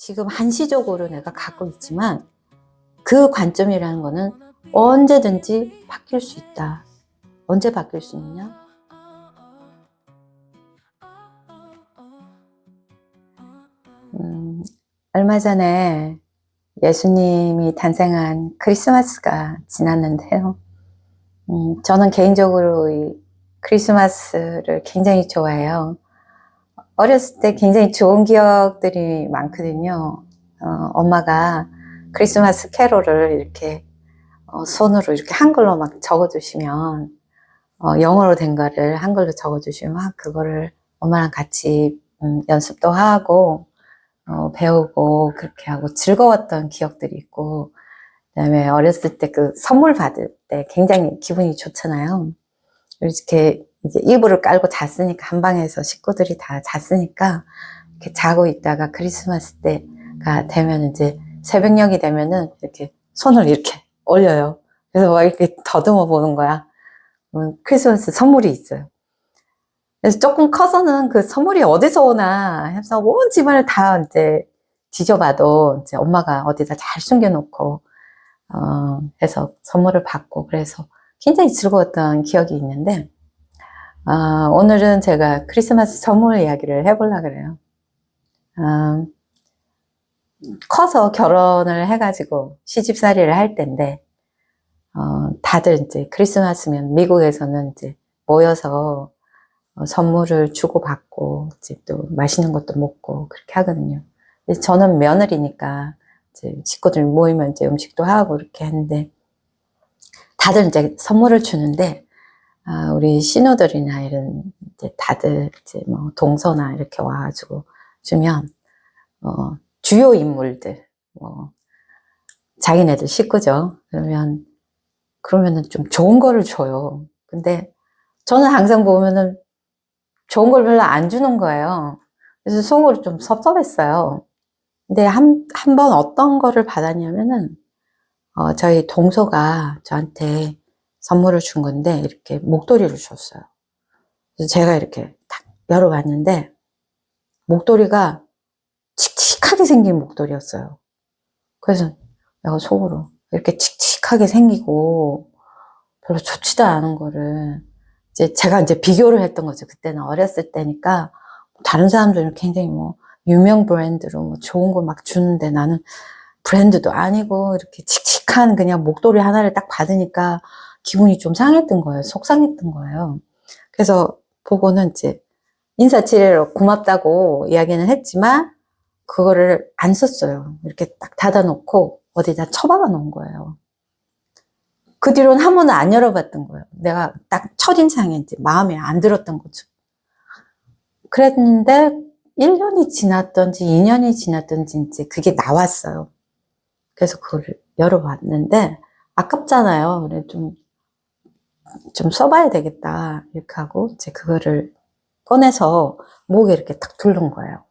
지금 한시적으로 내가 갖고 있지만 그 관점이라는 거는 언제든지 바뀔 수 있다. 언제 바뀔 수 있느냐? 얼마 전에 예수님이 탄생한 크리스마스가 지났는데요. 저는 개인적으로 이 크리스마스를 굉장히 좋아해요. 어렸을 때 굉장히 좋은 기억들이 많거든요. 엄마가 크리스마스 캐롤을 이렇게 손으로 이렇게 한글로 막 적어주시면 영어로 된 거를 한글로 적어주시면 막 그거를 엄마랑 같이 연습도 하고 배우고 그렇게 하고 즐거웠던 기억들이 있고, 그다음에 어렸을 때 그 선물 받을 때 굉장히 기분이 좋잖아요. 이렇게 이제 이불을 깔고 잤으니까, 한 방에서 식구들이 다 잤으니까 이렇게 자고 있다가 크리스마스 때가 되면 이제 새벽녘이 되면은 이렇게 손을 이렇게 올려요. 그래서 막 이렇게 더듬어 보는 거야. 크리스마스 선물이 있어요. 그래서 조금 커서는 그 선물이 어디서 오나 해서 온 집안을 다 이제 뒤져봐도 이제 엄마가 어디다 잘 숨겨놓고 해서 선물을 받고, 그래서 굉장히 즐거웠던 기억이 있는데, 오늘은 제가 크리스마스 선물 이야기를 해보려고 그래요. 커서 결혼을 해가지고 시집살이를 할 때인데, 다들 이제 크리스마스면 미국에서는 이제 모여서 선물을 주고받고 이제 또 맛있는 것도 먹고 그렇게 하거든요. 근데 저는 며느리니까 이제 식구들 모이면 이제 음식도 하고 이렇게 하는데, 다들 이제 선물을 주는데, 우리 신우들이나 이런 이제 다들 이제 뭐 동서나 이렇게 와가지고 주면 주요 인물들, 뭐 자기네들 식구죠. 그러면은 좀 좋은 거를 줘요. 근데 저는 항상 보면은 좋은 걸 별로 안 주는 거예요. 그래서 속으로 좀 섭섭했어요. 근데 한 번 어떤 거를 받았냐면은, 저희 동서가 저한테 선물을 준 건데, 이렇게 목도리를 줬어요. 그래서 제가 이렇게 딱 열어봤는데, 목도리가 칙칙하게 생긴 목도리였어요. 그래서 내가 속으로 이렇게 칙칙하게 생기고 별로 좋지도 않은 거를 제가 비교를 했던 거죠. 그때는 어렸을 때니까 다른 사람들은 굉장히 뭐 유명 브랜드로 뭐 좋은 걸 막 주는데, 나는 브랜드도 아니고 이렇게 칙칙한 그냥 목도리 하나를 딱 받으니까 기분이 좀 상했던 거예요. 속상했던 거예요. 그래서 보고는 이제 인사치레로 고맙다고 이야기는 했지만 그거를 안 썼어요. 이렇게 딱 닫아놓고 어디다 처박아 놓은 거예요. 그 뒤로는 한 번은 안 열어봤던 거예요. 내가 딱 첫인상에 이제 마음에 안 들었던 거죠. 그랬는데 1년이 지났던지 2년이 지났던지 이제 그게 나왔어요. 그래서 그거를 열어봤는데 아깝잖아요. 그래 좀 써봐야 되겠다 이렇게 하고 이제 그거를 꺼내서 목에 이렇게 딱 둘른 거예요.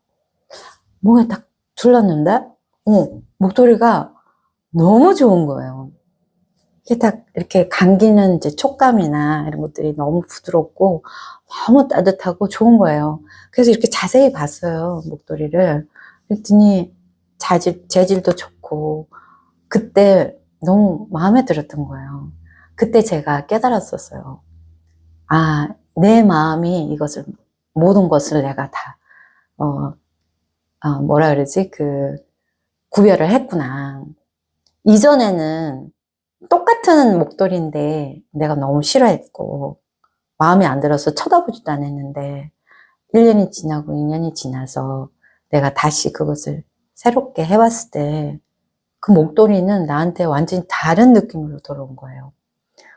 목에 딱 둘렀는데 목도리가 너무 좋은 거예요. 이게 딱 이렇게 감기는 이제 촉감이나 이런 것들이 너무 부드럽고 너무 따뜻하고 좋은 거예요. 그래서 이렇게 자세히 봤어요, 목도리를. 그랬더니 재질도 좋고, 그때 너무 마음에 들었던 거예요. 그때 제가 깨달았었어요. 내 마음이 이것을, 모든 것을 내가 다, 뭐라 그러지? 구별을 했구나. 이전에는 똑같은 목도리인데 내가 너무 싫어했고 마음에 안 들어서 쳐다보지도 않았는데, 1년이 지나고 2년이 지나서 내가 다시 그것을 새롭게 해봤을 때 그 목도리는 나한테 완전히 다른 느낌으로 돌아온 거예요.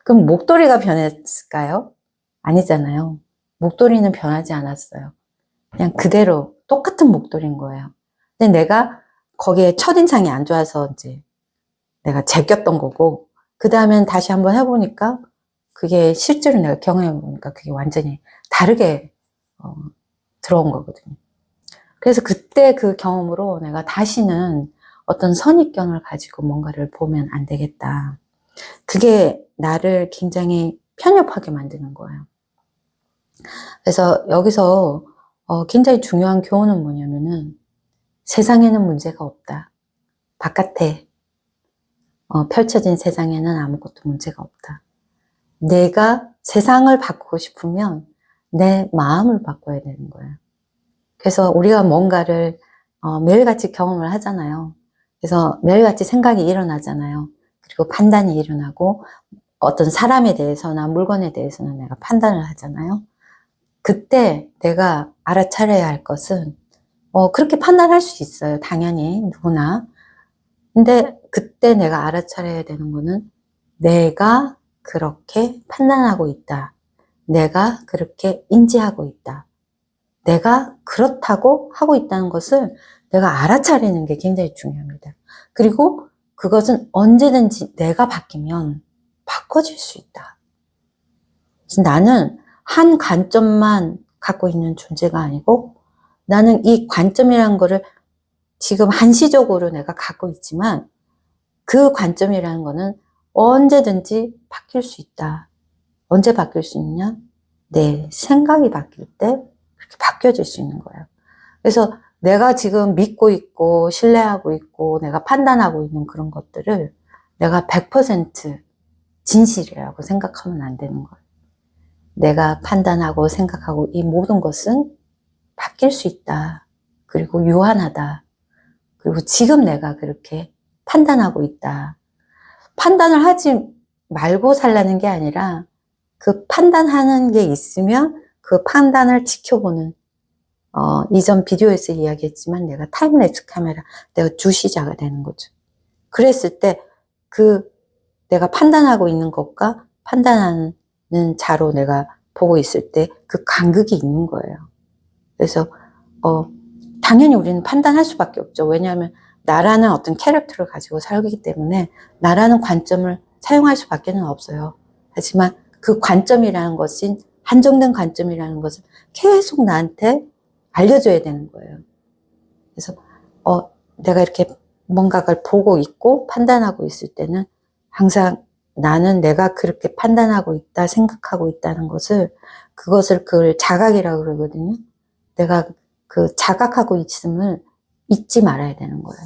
그럼 목도리가 변했을까요? 아니잖아요. 목도리는 변하지 않았어요. 그냥 그대로 똑같은 목도리인 거예요. 근데 내가 거기에 첫인상이 안 좋아서 이제 내가 제꼈던 거고, 그 다음엔 다시 한번 해보니까 그게 실제로 내가 경험해보니까 그게 완전히 다르게 들어온 거거든요. 그래서 그때 그 경험으로 내가 다시는 어떤 선입견을 가지고 뭔가를 보면 안 되겠다. 그게 나를 굉장히 편협하게 만드는 거예요. 그래서 여기서 굉장히 중요한 교훈은 뭐냐면은, 세상에는 문제가 없다. 바깥에 펼쳐진 세상에는 아무것도 문제가 없다. 내가 세상을 바꾸고 싶으면 내 마음을 바꿔야 되는 거예요. 그래서 우리가 뭔가를 매일같이 경험을 하잖아요. 그래서 매일같이 생각이 일어나잖아요. 그리고 판단이 일어나고 어떤 사람에 대해서나 물건에 대해서는 내가 판단을 하잖아요. 그때 내가 알아차려야 할 것은 그렇게 판단할 수 있어요. 당연히 누구나. 근데 그때 내가 알아차려야 되는 거는 내가 그렇게 판단하고 있다. 내가 그렇게 인지하고 있다. 내가 그렇다고 하고 있다는 것을 내가 알아차리는 게 굉장히 중요합니다. 그리고 그것은 언제든지 내가 바뀌면 바꿔질 수 있다. 나는 한 관점만 갖고 있는 존재가 아니고 나는 이 관점이라는 거를 지금 한시적으로 내가 갖고 있지만 그 관점이라는 거는 언제든지 바뀔 수 있다. 언제 바뀔 수 있냐? 내 생각이 바뀔 때 그렇게 바뀌어질 수 있는 거예요. 그래서 내가 지금 믿고 있고 신뢰하고 있고 내가 판단하고 있는 그런 것들을 내가 100% 진실이라고 생각하면 안 되는 거예요. 내가 판단하고 생각하고 이 모든 것은 바뀔 수 있다. 그리고 유한하다. 그리고 지금 내가 그렇게 판단하고 있다. 판단을 하지 말고 살라는 게 아니라 그 판단하는 게 있으면 그 판단을 지켜보는 이전 비디오에서 이야기했지만 내가 타임랩스 카메라 내가 주시자가 되는 거죠. 그랬을 때 내가 판단하고 있는 것과 판단하는 자로 내가 보고 있을 때 그 간극이 있는 거예요. 그래서 당연히 우리는 판단할 수밖에 없죠. 왜냐하면 나라는 어떤 캐릭터를 가지고 살기 때문에 나라는 관점을 사용할 수밖에 없어요. 하지만 그 관점이라는 것이 한정된 관점이라는 것을 계속 나한테 알려줘야 되는 거예요. 그래서 내가 이렇게 뭔가를 보고 있고 판단하고 있을 때는 항상 나는 내가 그렇게 판단하고 있다, 생각하고 있다는 그걸 자각이라고 그러거든요. 내가 그 자각하고 있음을 잊지 말아야 되는 거예요.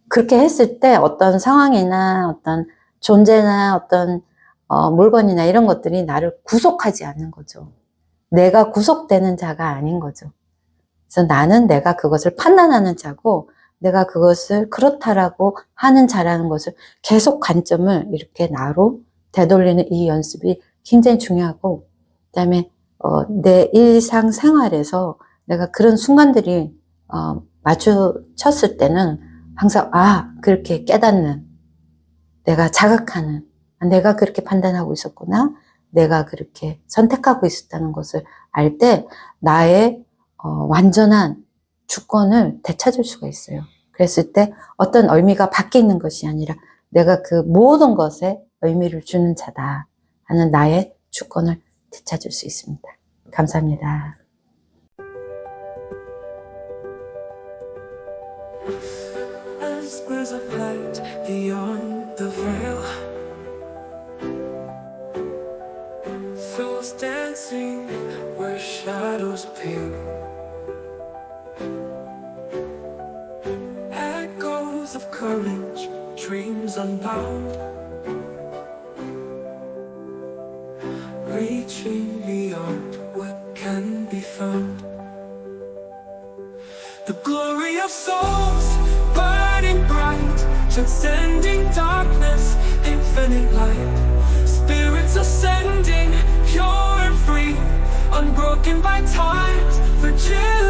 그렇게 했을 때 어떤 상황이나 어떤 존재나 어떤 물건이나 이런 것들이 나를 구속하지 않는 거죠. 내가 구속되는 자가 아닌 거죠. 그래서 나는 내가 그것을 판단하는 자고 내가 그것을 그렇다라고 하는 자라는 것을 계속 관점을 이렇게 나로 되돌리는 이 연습이 굉장히 중요하고 그다음에 내 일상생활에서 내가 그런 순간들이 마주쳤을 때는 항상 그렇게 깨닫는 내가 자각하는 내가 그렇게 판단하고 있었구나 내가 그렇게 선택하고 있었다는 것을 알 때 나의 완전한 주권을 되찾을 수가 있어요. 그랬을 때 어떤 의미가 바뀌는 것이 아니라 내가 그 모든 것에 의미를 주는 자다 하는 나의 주권을 되찾을 수 있습니다. 감사합니다. As birds of light beyond the veil, souls dancing where shadows pale, echoes of courage, dreams unbound, reaching beyond what can be found. The glory of souls burning bright, transcending darkness, infinite light. Spirits ascending, pure and free, unbroken by time's fragility.